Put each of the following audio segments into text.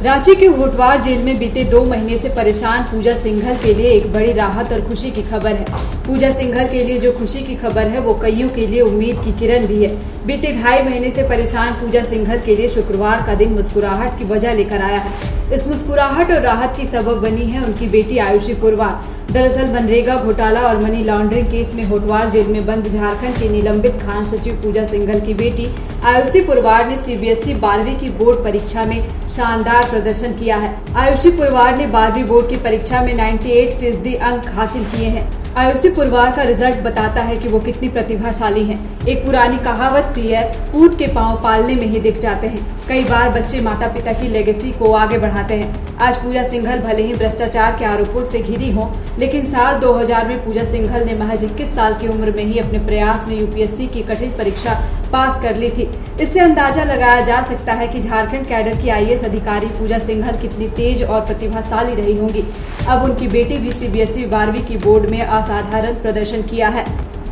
रांची के होटवार जेल में बीते 2 महीने से परेशान पूजा सिंघल के लिए एक बड़ी राहत और खुशी की खबर है। पूजा सिंघल के लिए जो खुशी की खबर है वो कईयों के लिए उम्मीद की किरण भी है। बीते 2.5 महीने से परेशान पूजा सिंघल के लिए शुक्रवार का दिन मुस्कुराहट की वजह लेकर आया है। इस मुस्कुराहट और राहत की सबब बनी है उनकी बेटी आयुषी पुरवार। दरअसल मनरेगा घोटाला और मनी लॉन्ड्रिंग केस में होटवार जेल में बंद झारखंड की निलंबित खान सचिव पूजा सिंघल की बेटी आयुषी पुरवार ने सीबीएसई 12वीं की बोर्ड परीक्षा में शानदार प्रदर्शन किया है। आयुषी पुरवार ने 12वीं बोर्ड की परीक्षा में 98% अंक हासिल किए हैं। आयुषी पुरवार का रिजल्ट बताता है कि वो कितनी प्रतिभाशाली हैं। एक पुरानी कहावत भी है, ऊंट के पांव पालने में ही दिख जाते हैं। कई बार बच्चे माता पिता की लेगेसी को आगे बढ़ाते हैं। आज पूजा सिंघल भले ही भ्रष्टाचार के आरोपों से घिरी हों, लेकिन साल 2000 में पूजा सिंघल ने महज 21 साल की उम्र में ही अपने प्रयास में यूपीएससी की कठिन परीक्षा पास कर ली थी। इससे अंदाजा लगाया जा सकता है कि झारखंड कैडर की आईएएस अधिकारी पूजा सिंघल कितनी तेज और प्रतिभाशाली रही होंगी। अब उनकी बेटी भी सीबीएसई 12वीं की बोर्ड में असाधारण प्रदर्शन किया है।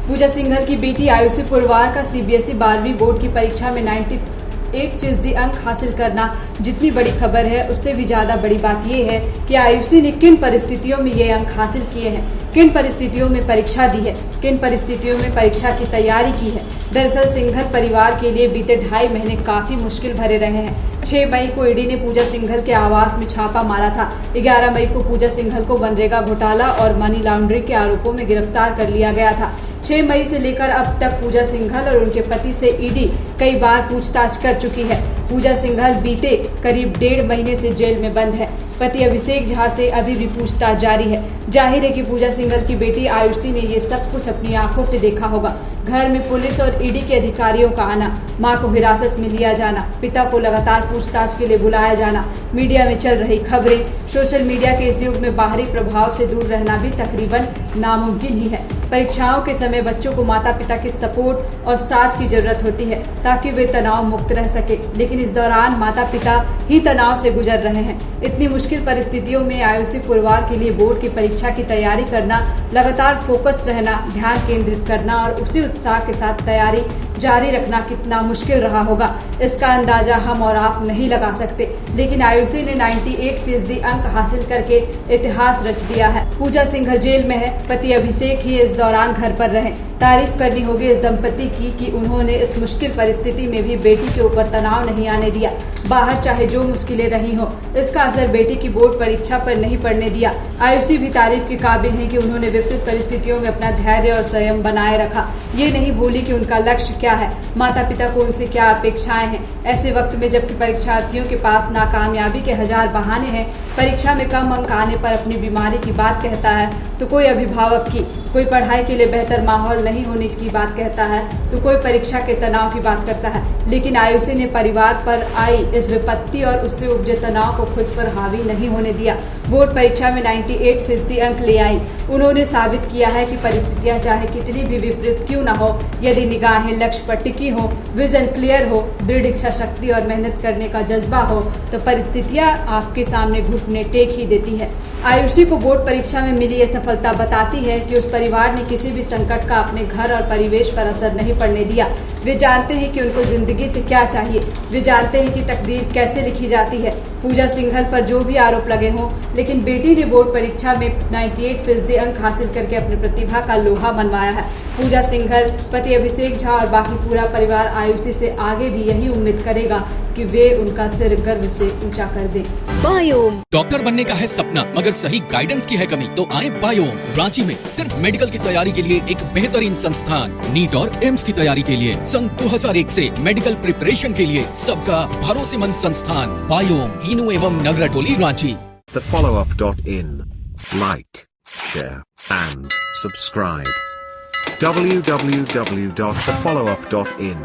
पूजा सिंघल की बेटी आयुषी पुरवार का सीबीएसई 12वीं बोर्ड की परीक्षा में 98% अंक हासिल करना जितनी बड़ी खबर है, उससे भी ज्यादा बड़ी बात यह है कि आयुषी ने किन परिस्थितियों में ये अंक हासिल किए हैं, किन परिस्थितियों में परीक्षा दी है, किन परिस्थितियों में परीक्षा की तैयारी की है। दरअसल सिंघल परिवार के लिए बीते 2.5 महीने काफी मुश्किल भरे रहे हैं। 6 मई को ईडी ने पूजा सिंघल के आवास में छापा मारा था। 11 मई को पूजा सिंघल को मनरेगा घोटाला और मनी लॉन्ड्रिंग के आरोपों में गिरफ्तार कर लिया गया था। 6 मई से लेकर अब तक पूजा सिंघल और उनके पति से ईडी कई बार पूछताछ कर चुकी है। पूजा सिंघल बीते करीब 1.5 महीने से जेल में बंद है। पति अभिषेक झा से अभी भी पूछताछ जारी है। जाहिर है कि पूजा सिंघल की बेटी आयुषी ने ये सब कुछ अपनी आंखों से देखा होगा। घर में पुलिस और ईडी के अधिकारियों का आना, मां को हिरासत में लिया जाना, पिता को लगातार पूछताछ के लिए बुलाया जाना, मीडिया में चल रही खबरें, सोशल मीडिया के इस युग में बाहरी प्रभाव से दूर रहना भी तकरीबन नामुमकिन ही है। परीक्षाओं के समय बच्चों को माता पिता की सपोर्ट और साथ की जरूरत होती है ताकि वे तनाव मुक्त रह सके, लेकिन इस दौरान माता पिता ही तनाव से गुजर रहे हैं। इतनी मुश्किल परिस्थितियों में आयुषी पुरवार के लिए बोर्ड की परीक्षा की तैयारी करना, लगातार फोकस रहना, ध्यान केंद्रित करना और उसी उत्साह के साथ तैयारी जारी रखना कितना मुश्किल रहा होगा, इसका अंदाजा हम और आप नहीं लगा सकते। लेकिन आयुषी ने 98% अंक हासिल करके इतिहास रच दिया है। पूजा सिंघल जेल में है, पति अभिषेक ही इस दौरान घर पर रहे। तारीफ करनी होगी इस दंपति की कि उन्होंने इस मुश्किल परिस्थिति में भी बेटी के ऊपर तनाव नहीं आने दिया। बाहर चाहे जो मुश्किलें रही हो, इसका असर बेटी की बोर्ड परीक्षा पर नहीं पड़ने दिया। आयुषी भी तारीफ के काबिल है कि उन्होंने विपरीत परिस्थितियों में अपना धैर्य और संयम बनाए रखा। ये नहीं भूली कि उनका लक्ष्य क्या है, माता पिता को उनसे क्या अपेक्षाएं हैं। ऐसे वक्त में जबकि परीक्षार्थियों के पास नाकामयाबी के 1000 बहाने हैं, परीक्षा में कम अंक आने पर अपनी बीमारी की बात कहता है तो कोई अभिभावक की, कोई पढ़ाई के लिए बेहतर माहौल नहीं होने की बात कहता है तो कोई परीक्षा के तनाव की बात करता है। लेकिन आयुषी ने परिवार पर आई इस विपत्ति और उससे उपजे तनाव को खुद पर हावी नहीं होने दिया। बोर्ड परीक्षा में 98% अंक ले आई। उन्होंने साबित किया है कि परिस्थितियां चाहे कितनी भी विपरीत क्यों न हो, यदि निगाहें लक्ष्य पर टिकी हो, विजन क्लियर हो, दृढ़ इच्छा शक्ति और मेहनत करने का जज्बा हो, तो परिस्थितियां आपके सामने घुटने टेक ही देती है। आयुषी को बोर्ड परीक्षा में मिली ये सफलता बताती है कि उस परिवार ने किसी भी संकट का अपने घर और परिवेश पर असर नहीं पड़ने दिया। वे जानते हैं कि उनको जिंदगी से क्या चाहिए, वे जानते हैं कि तकदीर कैसे लिखी जाती है। पूजा सिंघल पर जो भी आरोप लगे हों, लेकिन बेटी ने बोर्ड परीक्षा में 98% अंक हासिल करके अपनी प्रतिभा का लोहा मनवाया है। पूजा सिंघल, पति अभिषेक झा और बाकी पूरा परिवार आयुषी से आगे भी यही उम्मीद करेगा कि वे उनका सिर गर्व से ऊंचा कर दें। बायोम डॉक्टर बनने का है सपना, मगर सही गाइडेंस की है कमी, तो आए बायोम। रांची में सिर्फ मेडिकल की तैयारी के लिए एक बेहतरीन संस्थान, नीट और एम्स की तैयारी के लिए सन 2001 से मेडिकल प्रिपरेशन के लिए सबका भरोसेमंद संस्थान बायोम, इनू एवं नगरा टोली, Ranchi. thefollowup.in. Like, share and subscribe. www.thefollowup.in